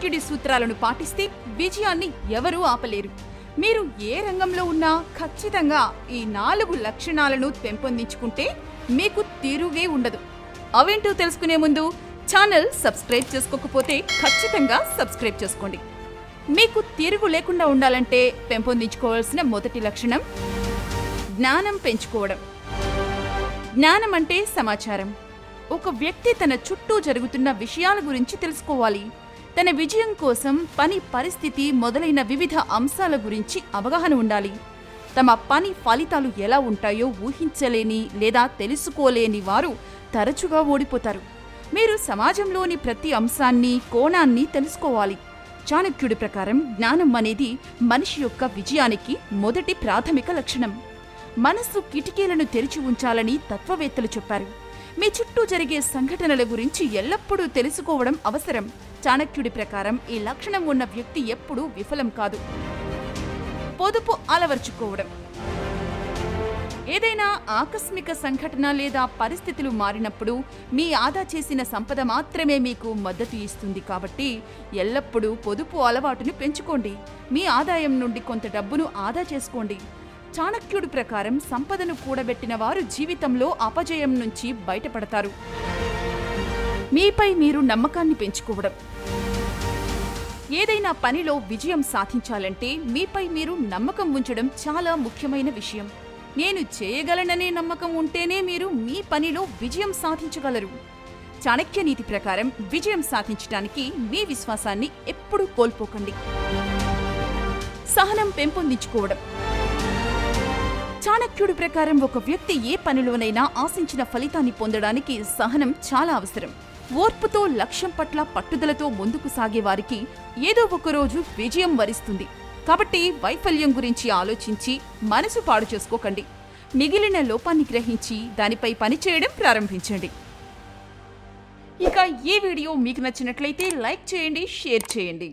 చాణక్యుడి సూత్రాలను పాటిస్తే విజయాన్ని ఎవరూ ఆపలేరు. మీరు ఏ రంగంలో ఉన్నా ఖచ్చితంగా ఈ 4 లక్షణాలను పెంపొందించుకుంటే మీకు తిరుగే ఉండదు. అవేంటో తెలుసుకునే ముందు ఛానల్ సబ్స్క్రైబ్ చేసుకోకపోతే ఖచ్చితంగా సబ్స్క్రైబ్ చేసుకోండి. మీకు తిరుగు లేకుండా ఉండాలంటే పెంపొందించుకోవాల్సిన మొదటి లక్షణం జ్ఞానం పెంచుకోవడం. జ్ఞానం అంటే సమాచారం. ఒక వ్యక్తి తన చుట్టూ జరుగుతున్న విషయాల గురించి తెలుసుకోవాలి. తన విజయం కోసం పని పరిస్థితి మొదలైన వివిధ అంశాల గురించి అవగాహన ఉండాలి. తమ పని ఫలితాలు ఎలా ఉంటాయో ఊహించలేని లేదా తెలుసుకోలేని వారు తరచుగా ఓడిపోతారు. మీరు సమాజంలోని ప్రతి అంశాన్ని, కోణాన్ని తెలుసుకోవాలి. చాణక్యుడి ప్రకారం జ్ఞానం అనేది మనిషి యొక్క విజయానికి మొదటి ప్రాథమిక లక్షణం. మనస్సు కిటికీలను తెరిచి ఉంచాలని తత్వవేత్తలు చెప్పారు. మీ చుట్టూ జరిగే సంఘటనల గురించి ఎల్లప్పుడూ తెలుసుకోవడం అవసరం. చాణక్యుడి ప్రకారం ఈ లక్షణం ఉన్న వ్యక్తి ఎప్పుడూ విఫలం కాదు. పొదుపు అలవర్చుకోవడం. ఏదైనా ఆకస్మిక సంఘటన లేదా పరిస్థితులు మారినప్పుడు మీ ఆదా చేసిన సంపద మాత్రమే మీకు మద్దతు ఇస్తుంది. కాబట్టి ఎల్లప్పుడూ పొదుపు అలవాటును పెంచుకోండి. మీ ఆదాయం నుండి కొంత డబ్బును ఆదా చేసుకోండి. చాణక్యుడి ప్రకారం సంపదను కూడబెట్టిన వారు జీవితంలో అపజయం నుంచి బయటపడతారు. మీపై మీరు నమ్మకాన్ని పెంచుకోవడం. ఏదైనా పనిలో విజయం సాధించాలంటే మీపై మీరు నమ్మకం ఉంచడం చాలా ముఖ్యమైన విషయం. నేను చేయగలననే నమ్మకం ఉంటేనే మీరు మీ పనిలో విజయం సాధించగలరు. చాణక్య నీతి ప్రకారం విజయం సాధించడానికి మీ విశ్వాసాన్ని ఎప్పుడూ కోల్పోకండి. సహనం పెంపొందించుకోవడం. చాణక్యుడి ప్రకారం ఒక వ్యక్తి ఏ పనిలోనైనా ఆశించిన ఫలితాన్ని పొందడానికి సహనం చాలా అవసరం. ఓర్పుతో, లక్ష్యం పట్ల పట్టుదలతో ముందుకు సాగే వారికి ఏదో ఒకరోజు విజయం వరిస్తుంది. కాబట్టి వైఫల్యం గురించి ఆలోచించి మనసు పాడు చేసుకోకండి. మిగిలిన లోపాన్ని గ్రహించి దానిపై పనిచేయడం ప్రారంభించండి. ఇక ఈ వీడియో మీకు నచ్చినట్లయితే లైక్ చేయండి, షేర్ చేయండి.